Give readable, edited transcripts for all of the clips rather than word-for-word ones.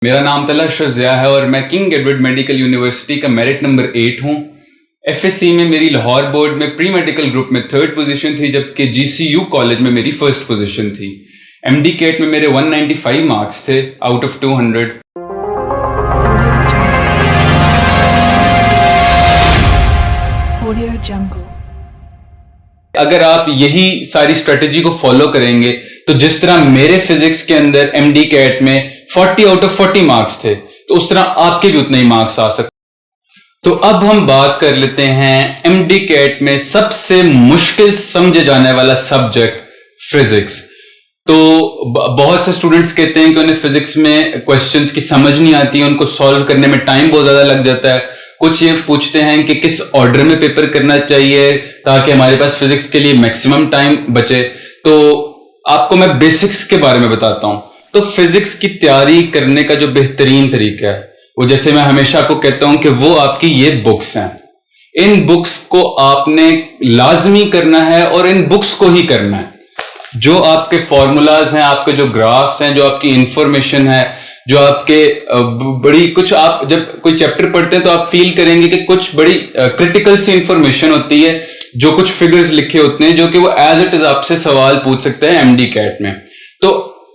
मेरा नाम तला अशरफ ज़िया है और मैं किंग एडवर्ड मेडिकल यूनिवर्सिटी का मेरिट नंबर 8 हूँ। एफएससी में मेरी लाहौर बोर्ड में प्री मेडिकल ग्रुप में 3rd पोजीशन थी, जबकि जीसीयू कॉलेज में मेरी 1st पोजीशन थी। एमडी कैट में मेरे 195 मार्क्स थे आउट ऑफ 200। अगर आप यही सारी स्ट्रेटेजी को फॉलो करेंगे तो जिस तरह मेरे फिजिक्स के अंदर एमडी कैट में 40 आउट ऑफ 40 मार्क्स थे, तो उस तरह आपके भी उतने ही मार्क्स आ सकते। तो अब हम बात कर लेते हैं एमडी कैट में सबसे मुश्किल समझे जाने वाला सब्जेक्ट फिजिक्स। तो बहुत से स्टूडेंट्स कहते हैं कि उन्हें फिजिक्स में क्वेश्चंस की समझ नहीं आती, उनको सॉल्व करने में टाइम बहुत ज्यादा लग जाता है। कुछ ये पूछते हैं कि किस ऑर्डर में पेपर करना चाहिए ताकि हमारे पास फिजिक्स के लिए मैक्सिमम टाइम बचे। तो आपको मैं बेसिक्स के बारे में बताता हूं। तो फिजिक्स की तैयारी करने का जो बेहतरीन तरीका है वो, जैसे मैं हमेशा आपको कहता हूं कि वो आपकी ये बुक्स हैं। इन बुक्स को आपने लाजमी करना है और इन बुक्स को ही करना है। जो आपके फॉर्मूलाज हैं, आपके जो ग्राफ्स हैं, जो आपकी इंफॉर्मेशन है, जो आपके बड़ी कुछ, आप जब कोई चैप्टर पढ़ते हैं तो आप फील करेंगे कि कुछ बड़ी क्रिटिकल सी इंफॉर्मेशन होती है, जो कुछ फिगर्स लिखे होते हैं, जो कि वो एज इट इज आपसे सवाल पूछ सकते हैं एमडी कैट में। तो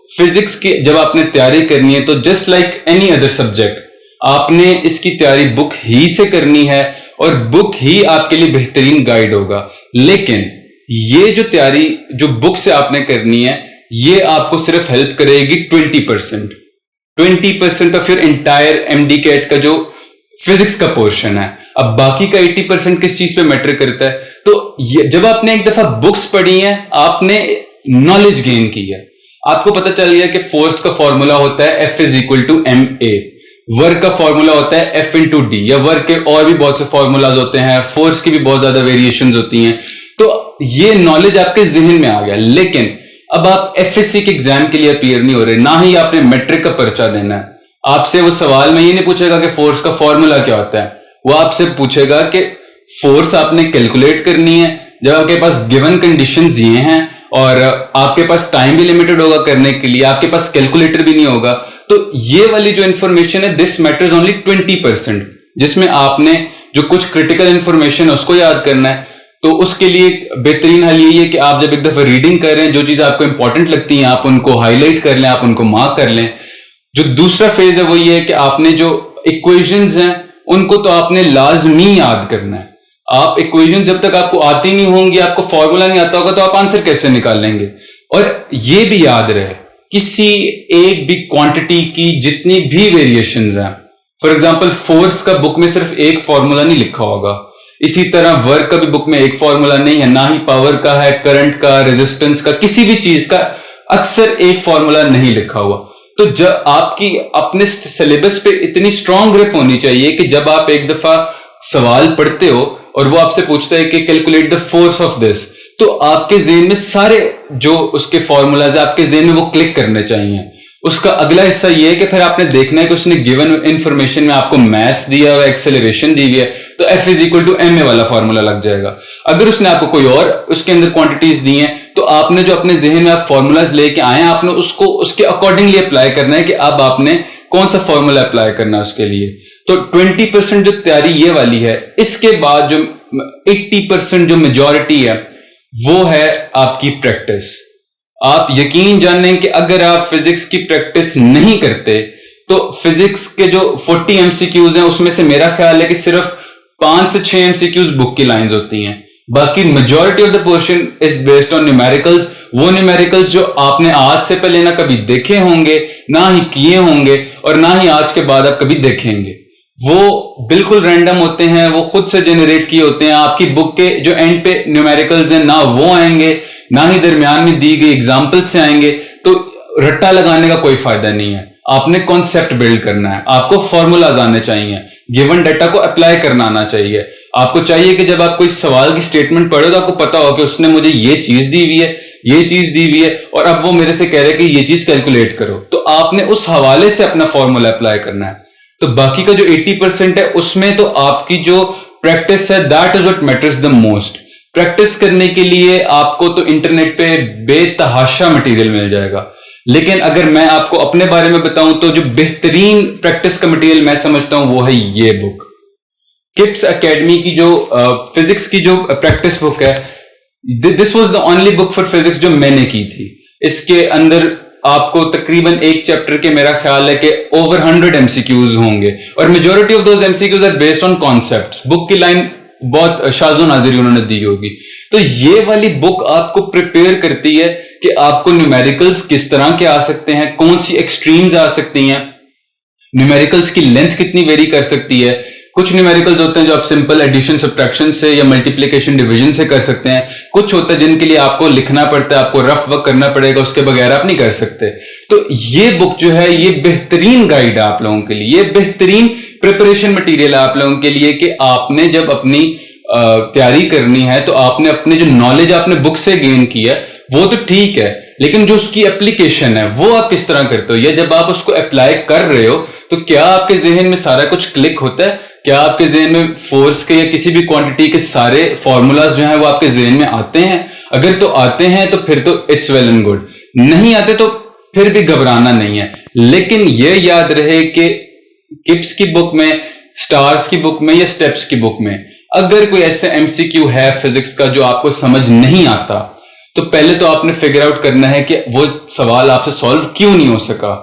फिजिक्स की जब आपने तैयारी करनी है तो just like any other subject आपने इसकी तैयारी बुक ही से करनी है और बुक ही आपके लिए बेहतरीन गाइड होगा। लेकिन ये जो तैयारी जो बुक से आपने करनी है, ये आपको सिर्फ हेल्प करेगी 20% of your entire MDCAT का जो फिजिक्स का पोर्शन है। अब बाकी का 80% किस चीज पे मैटर करता है? तो जब आपने एक दफा बुक्स पढ़ी हैं, आपने नॉलेज गेन की है, आपको पता चल गया कि फोर्स का फॉर्मूला होता है F is equal to ma, work का फॉर्मूला होता है F इंटू डी, या वर्क के और भी बहुत से फॉर्मूलाज होते हैं, फोर्स की भी बहुत ज्यादा वेरिएशंस होती हैं। तो ये नॉलेज आपके जहन में आ गया। लेकिन अब आप एफएससी के एग्जाम के लिए अपीयर नहीं हो रहे, ना ही आपने मैट्रिक का पर्चा देना है। आपसे वो सवाल में ये नहीं पूछेगा कि फोर्स का फॉर्मूला क्या होता है, वो आपसे पूछेगा कि फोर्स आपने कैलकुलेट करनी है जब आपके पास गिवन कंडीशंस ये हैं और आपके पास टाइम भी लिमिटेड होगा करने के लिए, आपके पास कैलकुलेटर भी नहीं होगा। तो ये वाली जो इंफॉर्मेशन है, दिस मैटर्स ओनली 20%, जिसमें आपने जो कुछ क्रिटिकल इंफॉर्मेशन है उसको याद करना है। तो उसके लिए बेहतरीन हल यही है कि आप जब एक दफा रीडिंग कर रहे हैं, जो चीज आपको इंपॉर्टेंट लगती है आप उनको हाईलाइट कर लें, आप उनको मार्क कर लें। जो दूसरा फेज है वो ये है कि आपने जो इक्वेशंस हैं उनको तो आपने लाजमी याद करना है। आप इक्वेशन जब तक आपको आती नहीं होंगी, आपको फॉर्मूला नहीं आता होगा, तो आप आंसर कैसे निकाल लेंगे? और ये भी याद रहे, किसी एक भी क्वांटिटी की जितनी भी वेरिएशंस हैं, फॉर एग्जांपल फोर्स का बुक में सिर्फ एक फॉर्मूला नहीं लिखा होगा, इसी तरह वर्क का भी बुक में एक फॉर्मूला नहीं है, ना ही पावर का है, करंट का, रेजिस्टेंस का, किसी भी चीज का अक्सर एक फॉर्मूला नहीं लिखा हुआ। तो जब आपकी अपने सिलेबस पे इतनी स्ट्रांग ग्रिप होनी चाहिए कि जब आप एक दफा सवाल पढ़ते हो और वो आपसे पूछता है कि calculate the force of this, तो आपके ज़हन में सारे जो उसके फॉर्मूलाज है आपके ज़हन में वो क्लिक करने चाहिए। उसका अगला हिस्सा ये है कि फिर आपने देखना है कि उसने गिवन इंफॉर्मेशन में आपको मैथ्स दिया हुआ, एक्सेलरेशन दी हुई है, तो F is equal to ma वाला फॉर्मूला लग जाएगा। अगर उसने आपको कोई और उसके अंदर क्वांटिटीज दी हैं, तो आपने जो अपने जहन में आप फॉर्मूलाज लेके आए हैं, आपने उसको उसके अकॉर्डिंगली अप्लाई करना है कि अब आपने कौन सा फॉर्मूला अप्लाई करना है उसके लिए। तो 20% जो तैयारी ये वाली है, इसके बाद जो 80% जो मेजॉरिटी है वो है आपकी प्रैक्टिस। आप यकीन जाने कि अगर आप फिजिक्स की प्रैक्टिस नहीं करते तो फिजिक्स के जो 40 एमसीक्यूज हैं उसमें से मेरा ख्याल है कि सिर्फ 5 से 6 एमसीक्यूज बुक की लाइंस होती हैं। बाकी majority of the portion is based on numericals, वो न्यूमेरिकल्स जो आपने आज से पहले ना कभी देखे होंगे, ना ही किए होंगे, और ना ही आज के बाद आप कभी देखेंगे। वो बिल्कुल रैंडम होते हैं, वो खुद से जनरेट किए होते हैं। आपकी बुक के जो एंड पे न्यूमेरिकल्स हैं ना वो आएंगे, ना ही दरमियान में दी गई एग्जाम्पल से आएंगे। तो रट्टा लगाने का कोई फायदा नहीं है। आपने कॉन्सेप्ट बिल्ड करना है, आपको फॉर्मूलाज आने चाहिए, गिवन डाटा को अप्लाई करना आना चाहिए। आपको चाहिए कि जब आप कोई सवाल की स्टेटमेंट पढ़ो तो आपको पता हो कि उसने मुझे ये चीज दी हुई है, ये चीज दी हुई है, और अब वो मेरे से कह रहे हैं कि ये चीज कैलकुलेट करो, तो आपने उस हवाले से अपना फॉर्मूला अप्लाई करना है। तो बाकी का जो 80% है उसमें तो आपकी जो प्रैक्टिस है, that is what matters the most. Practice करने के लिए आपको तो इंटरनेट पे बेतहाशा मटेरियल मिल जाएगा, लेकिन अगर मैं आपको अपने बारे में बताऊं तो जो बेहतरीन प्रैक्टिस का मटेरियल मैं समझता हूं वो है ये बुक, किप्स एकेडमी की जो फिजिक्स की जो प्रैक्टिस बुक है। This was the only book for physics जो मैंने की थी। इसके अंदर आपको तकरीबन एक चैप्टर के मेरा ख्याल है कि ओवर 100 एमसीक्यूज होंगे और majority of those MCQs are based on concepts. Book की लाइन बहुत शाज़ो नाज़िरी उन्होंने दी होगी। तो ये वाली बुक आपको प्रिपेयर करती है कि आपको न्यूमेरिकल्स किस तरह के आ सकते हैं, कौन सी एक्सट्रीम्स आ सकती हैं, न्यूमेरिकल्स की लेंथ कितनी वेरी कर सकती है। कुछ न्यूमेरिकल्स होते हैं जो आप सिंपल एडिशन सब्ट्रैक्शन से या मल्टीप्लिकेशन डिवीजन से कर सकते हैं, कुछ होता है जिनके लिए आपको लिखना पड़ता है, आपको रफ वर्क करना पड़ेगा, उसके बगैर आप नहीं कर सकते। तो ये बुक जो है ये बेहतरीन गाइड है आप लोगों के लिए, ये बेहतरीन प्रिपरेशन मटेरियल है आप लोगों के लिए कि आपने जब अपनी तैयारी करनी है तो आपने अपने जो नॉलेज आपने बुक से गेन किया वो तो ठीक है, लेकिन जो उसकी एप्लीकेशन है वो आप किस तरह करते हो, या जब आप उसको अप्लाई कर रहे हो तो क्या आपके जहन में सारा कुछ क्लिक होता है, क्या आपके जहन में फोर्स के या किसी भी क्वांटिटी के सारे फॉर्मूलाज जो हैं वो आपके जहन में आते हैं। अगर तो आते हैं तो फिर तो इट्स वेल एंड गुड, नहीं आते तो फिर भी घबराना नहीं है। लेकिन यह याद रहे कि किप्स की बुक में, स्टार्स की बुक में या स्टेप्स की बुक में अगर कोई ऐसा एमसीक्यू है फिजिक्स का जो आपको समझ नहीं आता तो पहले तो आपने फिगर आउट करना है कि वो सवाल आपसे सॉल्व क्यों नहीं हो सका,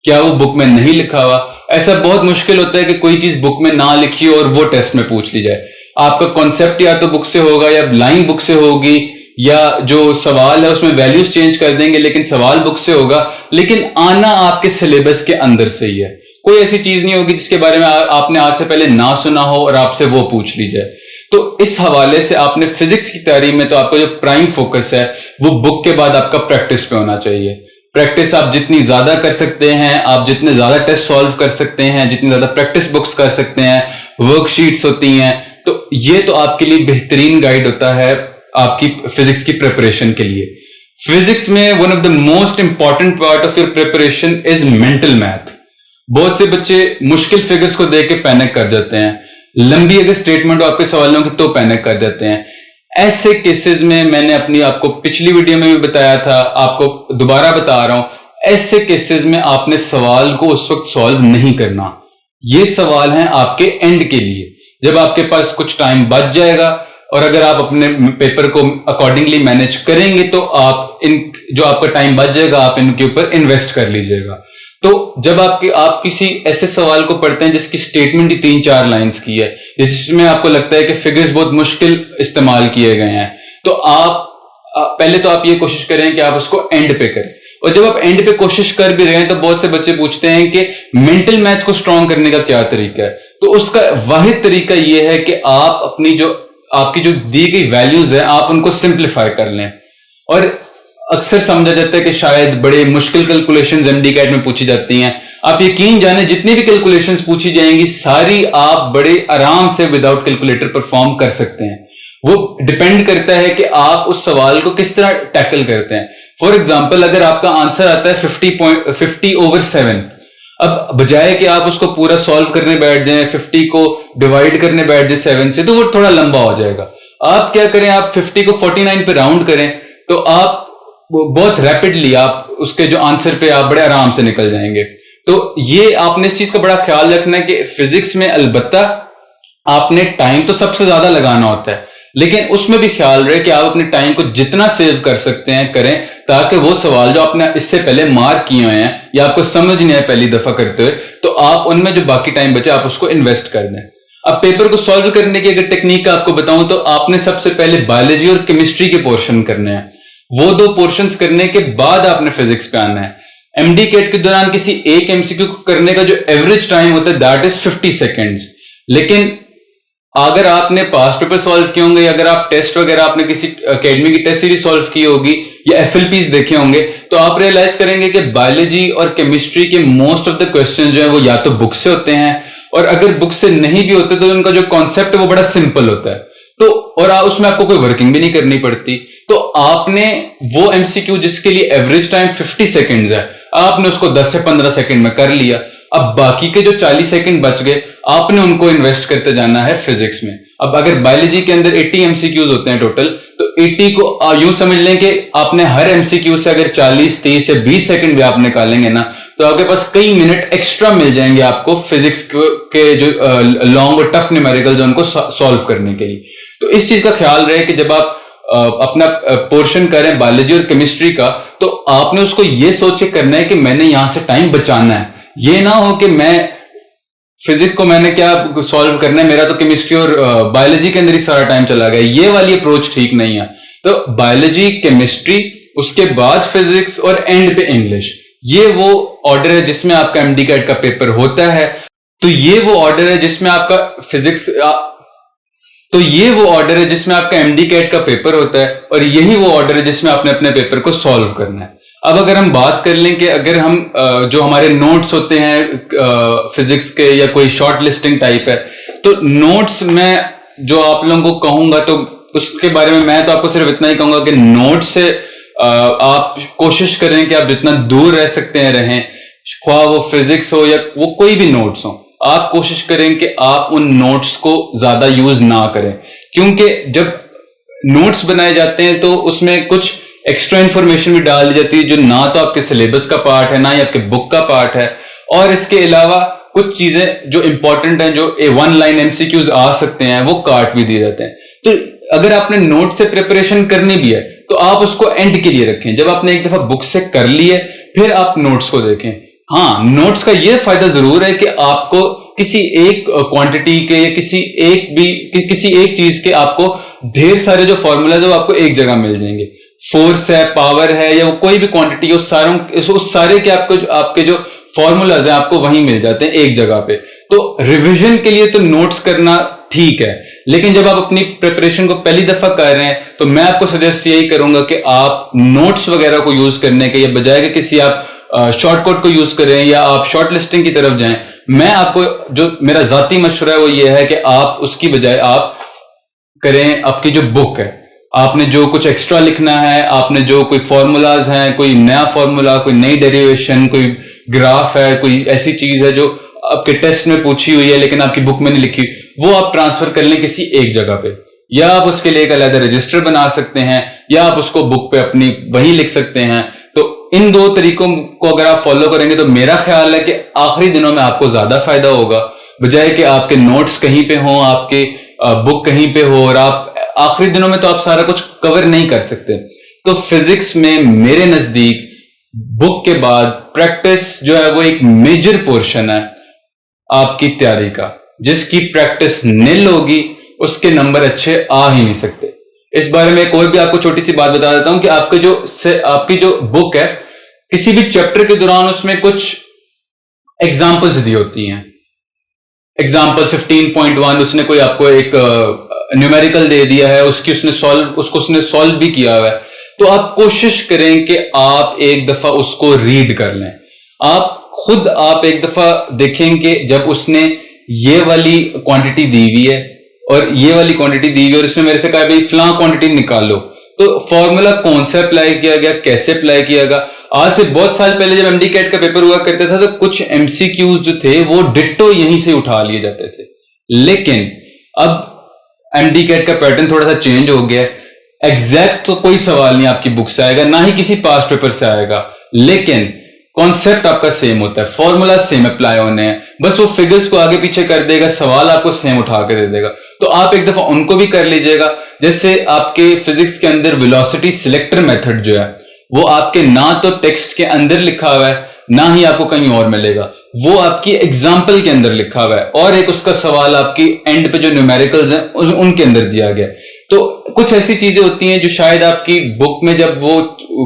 क्या वो बुक में नहीं लिखा हुआ। ऐसा बहुत मुश्किल होता है कि कोई चीज बुक में ना लिखी हो और वो टेस्ट में पूछ ली जाए। आपका कॉन्सेप्ट या तो बुक से होगा या लाइन बुक से होगी, या जो सवाल है उसमें वैल्यूज चेंज कर देंगे लेकिन सवाल बुक से होगा, लेकिन आना आपके सिलेबस के अंदर से ही है। कोई ऐसी चीज नहीं होगी जिसके बारे में आपने आज से पहले ना सुना हो और आपसे वो पूछ ली जाए। तो इस हवाले से आपने फिजिक्स की तैयारी में तो आपका जो प्राइम फोकस है वो बुक के बाद आपका प्रैक्टिस पे होना चाहिए। प्रैक्टिस आप जितनी ज्यादा कर सकते हैं, आप जितने ज्यादा टेस्ट सॉल्व कर सकते हैं, जितनी ज्यादा प्रैक्टिस बुक्स कर सकते हैं, वर्कशीट्स होती हैं, तो ये तो आपके लिए बेहतरीन गाइड होता है आपकी फिजिक्स की प्रिपरेशन के लिए। फिजिक्स में one of the most important part of your preparation is mental math. बहुत से बच्चे मुश्किल फिगर्स को देख के पैनिक कर जाते हैं, लंबी अगर स्टेटमेंट हो आपके सवालों की तो पैनिक कर जाते हैं। ऐसे केसेस में मैंने अपनी आपको पिछली वीडियो में भी बताया था, आपको दोबारा बता रहा हूं, ऐसे केसेस में आपने सवाल को उस वक्त सॉल्व नहीं करना। ये सवाल हैं आपके एंड के लिए, जब आपके पास कुछ टाइम बच जाएगा और अगर आप अपने पेपर को अकॉर्डिंगली मैनेज करेंगे तो आप इन जो आपका टाइम बच जाएगा आप इनके ऊपर इन्वेस्ट कर लीजिएगा। तो जब आप किसी ऐसे सवाल को पढ़ते हैं जिसकी स्टेटमेंट ही 3-4 लाइंस की है, जिसमें आपको लगता है कि फिगर्स बहुत मुश्किल इस्तेमाल किए गए हैं, तो आप पहले तो आप ये कोशिश करें कि आप उसको एंड पे करें। और जब आप एंड पे कोशिश कर भी रहे हैं तो बहुत से बच्चे पूछते हैं कि मेंटल मैथ को स्ट्रॉन्ग करने का क्या तरीका है। तो उसका वाहिद तरीका यह है कि आप अपनी जो आपकी जो दी गई वैल्यूज है आप उनको सिंप्लीफाई कर लें। और अक्सर समझा जाता है कि शायद बड़े मुश्किल कैलकुलेशंस एमडी कैट में पूछी जाती हैं। आप यकीन जाने जितनी भी कैलकुलेशंस पूछी जाएंगी सारी आप बड़े आराम से विदाउट कैलकुलेटर परफॉर्म कर सकते हैं। वो डिपेंड करता है कि आप उस सवाल को किस तरह टैकल करते हैं। फॉर एग्जाम्पल अगर आपका आंसर आता है 50/7, अब बजाय कि आप उसको पूरा सॉल्व करने बैठ जाएं, 50 को डिवाइड करने बैठ जाए 7 से, तो वो थोड़ा लंबा हो जाएगा। आप क्या करें, आप 50 को 49 पे राउंड करें तो आप बहुत रैपिडली आप उसके जो आंसर पे आप बड़े आराम से निकल जाएंगे। तो ये आपने इस चीज का बड़ा ख्याल रखना है कि फिजिक्स में अलबत्ता आपने टाइम तो सबसे ज्यादा लगाना होता है, लेकिन उसमें भी ख्याल रहे कि आप अपने टाइम को जितना सेव कर सकते हैं करें, ताकि वो सवाल जो आपने इससे पहले मार्क किए हुए हैं या आपको समझ नहीं है पहली दफा करते हुए, तो आप उनमें जो बाकी टाइम बचे आप उसको इन्वेस्ट कर दें। अब पेपर को सॉल्व करने की अगर टेक्निक आपको बताऊं तो आपने सबसे पहले बायोलॉजी और केमिस्ट्री के पोर्शन करने हैं। वो 2 पोर्शंस करने के बाद आपने फिजिक्स पे आना है। एमडी कैट के दौरान किसी एक एमसीक्यू को करने का जो एवरेज टाइम होता है दैट इज 50 सेकेंड्स। लेकिन अगर आपने पास्ट पेपर सॉल्व किए होंगे, अगर आप टेस्ट वगैरह आपने किसी एकेडमी की टेस्ट सीरीज सॉल्व की होगी या एफएलपीज देखे होंगे, तो आप रियलाइज करेंगे कि बायोलॉजी और केमिस्ट्री के मोस्ट ऑफ द क्वेश्चन जो है वो या तो बुक से होते हैं, और अगर बुक से नहीं भी होते तो उनका जो कॉन्सेप्ट है वो बड़ा सिंपल होता है, तो और उसमें आपको कोई वर्किंग भी नहीं करनी पड़ती। तो आपने वो एमसीक्यू जिसके लिए एवरेज टाइम 50 सेकेंड्स है, आपने उसको 10 से 15 सेकेंड में कर लिया। अब बाकी के जो 40 सेकंड बच गए आपने उनको इन्वेस्ट करते जाना है फिजिक्स में। अब अगर बायोलॉजी के अंदर 80 एमसीक्यूज होते हैं टोटल, तो 80 को यूं समझ लें कि आपने हर एमसीक्यू से अगर 40, 30 या 20 सेकंड भी आप निकालेंगे ना, तो आपके पास कई मिनट एक्स्ट्रा मिल जाएंगे आपको फिजिक्स के जो लॉन्ग और टफ न्यूमेरिकल्स उनको सॉल्व करने के लिए। तो इस चीज का ख्याल रहे कि जब आप अपना पोर्शन करें बायोलॉजी और केमिस्ट्री का, तो आपने उसको ये सोच के करना है कि मैंने यहां से टाइम बचाना है। ये ना हो कि मैं फिजिक्स को मैंने क्या सॉल्व करना है, मेरा तो केमिस्ट्री और बायोलॉजी के अंदर ही सारा टाइम चला गया। ये वाली अप्रोच ठीक नहीं है। तो बायोलॉजी, केमिस्ट्री, उसके बाद फिजिक्स और एंड पे इंग्लिश, ये वो ऑर्डर है जिसमें आपका एमडी कैट का पेपर होता है। तो ये वो ऑर्डर है जिसमें आपका एमडी कैट का पेपर होता है, और यही वो ऑर्डर है जिसमें आपने अपने पेपर को सॉल्व करना है। अब अगर हम बात कर लें कि अगर हम जो हमारे नोट्स होते हैं फिजिक्स के या कोई शॉर्ट लिस्टिंग टाइप है, तो नोट्स में जो आप लोगों को कहूंगा, तो उसके बारे में मैं तो आपको सिर्फ इतना ही कहूंगा कि नोट्स से आप कोशिश करें कि आप जितना दूर रह सकते हैं रहें, ख्वाह वो फिजिक्स हो या वो कोई भी नोट्स हो, आप कोशिश करें कि आप उन नोट्स को ज्यादा यूज ना करें। क्योंकि जब नोट्स बनाए जाते हैं तो उसमें कुछ एक्स्ट्रा इंफॉर्मेशन भी डाल दी जाती है जो ना तो आपके सिलेबस का पार्ट है, ना ही आपके बुक का पार्ट है, और इसके अलावा कुछ चीजें जो इंपॉर्टेंट हैं, जो वन लाइन एमसीक्यूज आ सकते हैं, वो काट भी दिए जाते हैं। तो अगर आपने नोट से प्रिपरेशन करनी भी है तो आप उसको एंड के लिए रखें। जब आपने एक दफा बुक से कर ली है, फिर आप नोट्स को देखें। हाँ, नोट्स का यह फायदा जरूर है कि आपको किसी एक क्वांटिटी के या किसी एक चीज के आपको ढेर सारे जो फॉर्मूलाज है वो आपको एक जगह मिल जाएंगे। फोर्स है, पावर है, या कोई भी क्वांटिटी, उस सारे के आपके जो फॉर्मूलाज हैं आपको वहीं मिल जाते हैं एक जगह पे। तो रिवीजन के लिए तो नोट्स करना ठीक है, लेकिन जब आप अपनी प्रिपरेशन को पहली दफा कर रहे हैं, तो मैं आपको सजेस्ट यही करूंगा कि आप नोट्स वगैरह को यूज करने के, या बजाय कि किसी आप शॉर्टकट को यूज करें या आप शॉर्ट लिस्टिंग की तरफ जाएं, मैं आपको जो मेरा जाती मशवरा है वो ये है कि आप उसकी बजाय आप करें आपकी जो बुक है, आपने जो कुछ एक्स्ट्रा लिखना है, आपने जो कोई फॉर्मूलाज हैं, कोई नया फॉर्मूला, कोई नई डेरिवेशन, कोई ग्राफ है, कोई ऐसी चीज है जो आपके टेस्ट में पूछी हुई है लेकिन आपकी बुक में नहीं लिखी, वो आप ट्रांसफर कर लें किसी एक जगह पे, या आप उसके लिए एक अलग रजिस्टर बना सकते हैं, या आप उसको बुक पे अपनी वहीं लिख सकते हैं। तो इन दो तरीकों को अगर आप फॉलो करेंगे तो मेरा ख्याल है कि आखिरी दिनों में आपको ज्यादा फायदा होगा, बजाय कि आपके नोट्स कहीं पे हों, आपके बुक कहीं पे हो, और आप आखिरी दिनों में तो आप सारा कुछ कवर नहीं कर सकते। तो फिजिक्स में मेरे नजदीक बुक के बाद प्रैक्टिस जो है वो एक मेजर पोर्शन है आपकी तैयारी का। जिसकी प्रैक्टिस निल होगी उसके नंबर अच्छे आ ही नहीं सकते। इस बारे में कोई भी आपको छोटी सी बात बता देता हूं कि आपकी जो बुक है, किसी भी चैप्टर के दौरान उसमें कुछ एग्जाम्पल्स दी होती हैं। एग्जाम्पल 15.1 उसने कोई आपको एक न्यूमेरिकल दे दिया है, उसको उसने सॉल्व भी किया हुआ है, तो आप कोशिश करें कि आप एक दफा उसको रीड कर लें। आप एक दफा देखेंगे जब उसने ये वाली क्वांटिटी दी हुई है और ये वाली क्वांटिटी दी हुई है और उसने मेरे से कहा भाई फलां क्वांटिटी निकालो, तो फॉर्मूला कौन सा अप्लाई किया गया, कैसे अप्लाई किया गया। आज से बहुत साल पहले जब एमडी कैट का पेपर हुआ करता था तो कुछ एमसीक्यूज जो थे वो डिट्टो यहीं से उठा लिए जाते थे, लेकिन अब एमडी कैट का पैटर्न थोड़ा सा चेंज हो गया। एग्जैक्ट तो कोई सवाल नहीं आपकी बुक से आएगा, ना ही किसी पास्ट पेपर से आएगा, लेकिन कॉन्सेप्ट आपका सेम होता है, फॉर्मूला सेम अप्लाई होने हैं, बस वो फिगर्स को आगे पीछे कर देगा, सवाल आपको सेम उठा कर दे देगा। तो आप एक दफा उनको भी कर लीजिएगा। जैसे आपके फिजिक्स के अंदर वेलोसिटी सिलेक्टर मेथड जो है वो आपके ना तो टेक्स्ट के अंदर लिखा हुआ है, ना ही आपको कहीं और मिलेगा, वो आपकी एग्जाम्पल के अंदर लिखा हुआ है, और एक उसका सवाल आपकी एंड पे जो न्यूमेरिकल्स हैं उनके अंदर दिया गया। तो कुछ ऐसी चीजें होती हैं जो शायद आपकी बुक में जब वो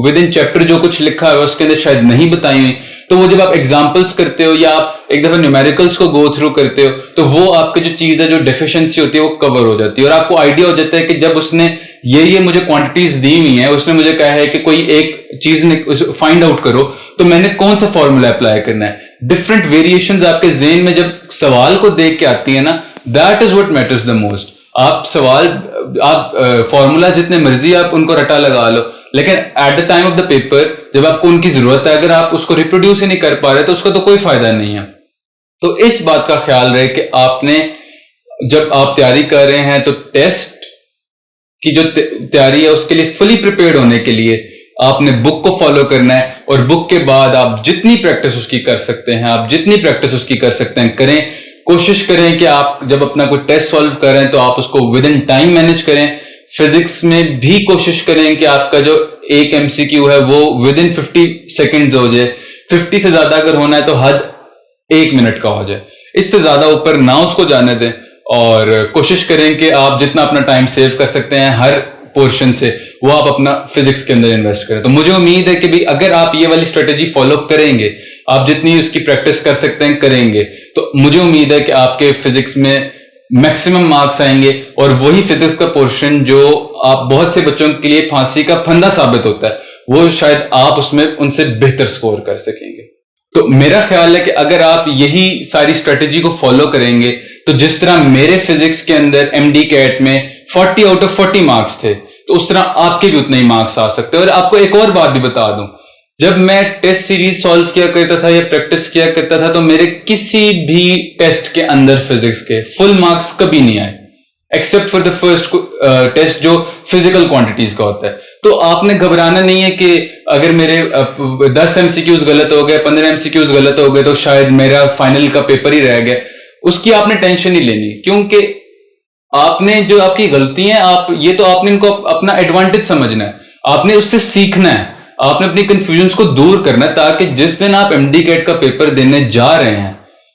विद इन चैप्टर जो कुछ लिखा है उसके अंदर शायद नहीं बताई हुई, तो वो जब आप एग्जाम्पल्स करते हो या आप एक दफा न्यूमेरिकल्स को गो थ्रू करते हो तो वो आपकी जो चीज है, जो डेफिशिएंसी होती है वो कवर हो जाती है, और आपको आइडिया हो जाता है कि जब उसने ये मुझे क्वांटिटीज दी हुई हैं, उसने मुझे कहा है कि कोई एक चीज फाइंड आउट करो, तो मैंने कौन सा फॉर्मूला अप्लाई करना है। डिफरेंट वेरिएशंस आपके ज़हन में जब सवाल को देख के आती है ना, that is what matters the most. आप फॉर्मूला जितने मर्जी आप उनको रटा लगा लो, लेकिन at the time of the paper जब आपको उनकी जरूरत है, अगर आप उसको रिप्रोड्यूस ही नहीं कर पा रहे तो उसका तो कोई फायदा नहीं है। तो इस बात का ख्याल रहे कि आपने जब आप तैयारी कर रहे हैं तो टेस्ट की जो तैयारी है उसके लिए फुली प्रिपेयर्ड होने के लिए आपने बुक को फॉलो करना है, और बुक के बाद आप जितनी प्रैक्टिस उसकी कर सकते हैं, आप जितनी प्रैक्टिस उसकी कर सकते हैं करें। कोशिश करें कि आप जब अपना कोई टेस्ट सॉल्व कर रहे हैं तो आप उसको विद इन टाइम मैनेज करें। फिजिक्स में भी कोशिश करें कि आपका जो एक एमसीक्यू है वो विद इन 50 सेकेंड्स हो जाए। 50 से ज्यादा अगर होना है तो हद 1 मिनट का हो जाए, इससे ज्यादा ऊपर ना उसको जाने दें। और कोशिश करें कि आप जितना अपना टाइम सेव कर सकते हैं हर पोर्शन से, वो आप अपना फिजिक्स के अंदर इन्वेस्ट करें। तो मुझे उम्मीद है कि भी अगर आप ये वाली स्ट्रेटेजी फॉलो करेंगे, आप जितनी उसकी प्रैक्टिस कर सकते हैं करेंगे, तो मुझे उम्मीद है कि आपके फिजिक्स में मैक्सिमम मार्क्स आएंगे, और वही फिजिक्स का पोर्शन जो आप बहुत से बच्चों के लिए फांसी का फंदा साबित होता है, वो शायद आप उसमें उनसे बेहतर स्कोर कर सकेंगे। तो मेरा ख्याल है कि अगर आप यही सारी स्ट्रेटेजी को फॉलो करेंगे, तो जिस तरह मेरे फिजिक्स के अंदर एमडी कैट में 40 आउट ऑफ 40 मार्क्स थे, तो उस तरह आपके भी उतने ही मार्क्स आ सकते हैं। और आपको एक और बात भी बता दूं, जब मैं टेस्ट सीरीज सॉल्व किया करता था या प्रैक्टिस किया करता था, तो मेरे किसी भी टेस्ट के अंदर फिजिक्स के फुल मार्क्स कभी नहीं आए, except for the first test जो फिजिकल क्वांटिटीज का होता है। तो आपने घबराना नहीं है कि अगर मेरे 10 एमसीक्यूज गलत हो गए, 15 एमसीक्यूज गलत हो गए, तो शायद मेरा फाइनल का पेपर ही रह गया। उसकी आपने टेंशन नहीं लेनी, क्योंकि आपने जो आपकी गलती है, आपने इनको अपना एडवांटेज समझना है, आपने उससे सीखना है, आपने अपनी कंफ्यूजन को दूर करना है, ताकि जिस दिन आप एमडी कैट का पेपर देने जा रहे हैं,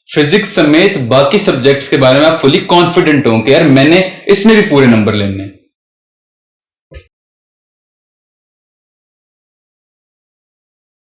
फिजिक्स समेत बाकी सब्जेक्ट्स के बारे में आप फुली कॉन्फिडेंट हो कि यार मैंने इसमें भी पूरे नंबर लेने हैं।